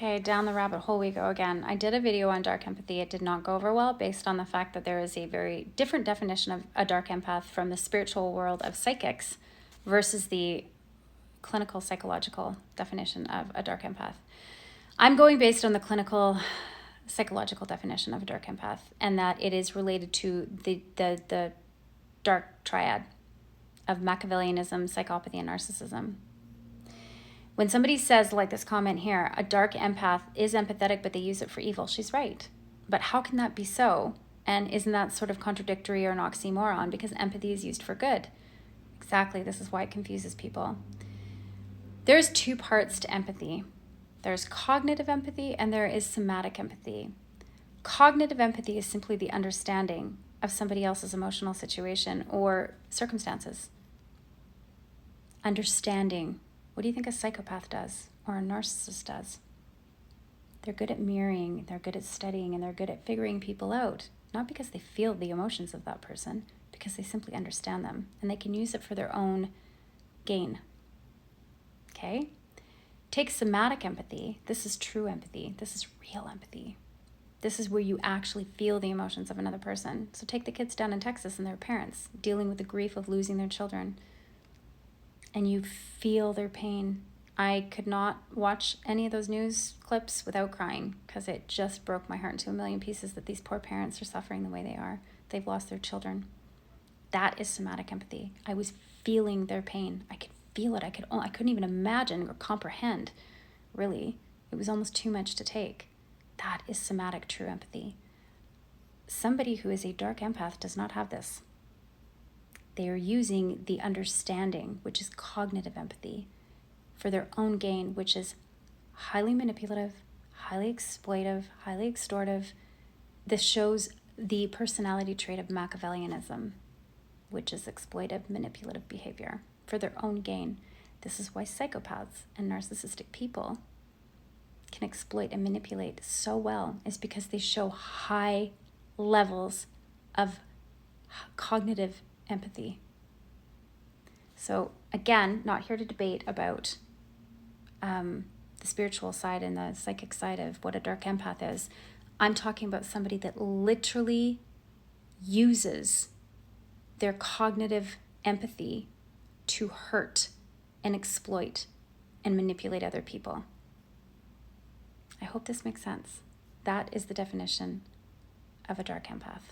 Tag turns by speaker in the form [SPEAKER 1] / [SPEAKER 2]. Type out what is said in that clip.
[SPEAKER 1] Okay, down the rabbit hole we go again. I did a video on dark empathy. It did not go over well based on the fact that there is a very different definition of a dark empath from the spiritual world of psychics versus the clinical psychological definition of a dark empath. I'm going based on the clinical psychological definition of a dark empath, and that it is related to the dark triad of Machiavellianism, psychopathy, and narcissism. When somebody says, like this comment here, a dark empath is empathetic, but they use it for evil, she's right. But how can that be so? And isn't that sort of contradictory or an oxymoron? Because empathy is used for good. Exactly, this is why it confuses people. There's two parts to empathy. There's cognitive empathy and there is somatic empathy. Cognitive empathy is simply the understanding of somebody else's emotional situation or circumstances. Understanding. What do you think a psychopath does or a narcissist does? They're good at mirroring, they're good at studying, and they're good at figuring people out. Not because they feel the emotions of that person, because they simply understand them and they can use it for their own gain. Okay? Take somatic empathy. This is true empathy. This is real empathy. This is where you actually feel the emotions of another person. So take the kids down in Texas and their parents dealing with the grief of losing their children. And you feel their pain. I could not watch any of those news clips without crying because it just broke my heart into a million pieces that these poor parents are suffering the way they are. They've lost their children. That is somatic empathy. I was feeling their pain. I could feel it. I couldn't even imagine or comprehend, really. It was almost too much to take. That is somatic true empathy. Somebody who is a dark empath does not have this. They are using the understanding, which is cognitive empathy, for their own gain, which is highly manipulative, highly exploitive, highly extortive. This shows the personality trait of Machiavellianism, which is exploitive, manipulative behavior for their own gain. This is why psychopaths and narcissistic people can exploit and manipulate so well, is because they show high levels of cognitive empathy. So again, not here to debate about the spiritual side and the psychic side of what a dark empath is. I'm talking about somebody that literally uses their cognitive empathy to hurt and exploit and manipulate other people. I hope this makes sense. That is the definition of a dark empath.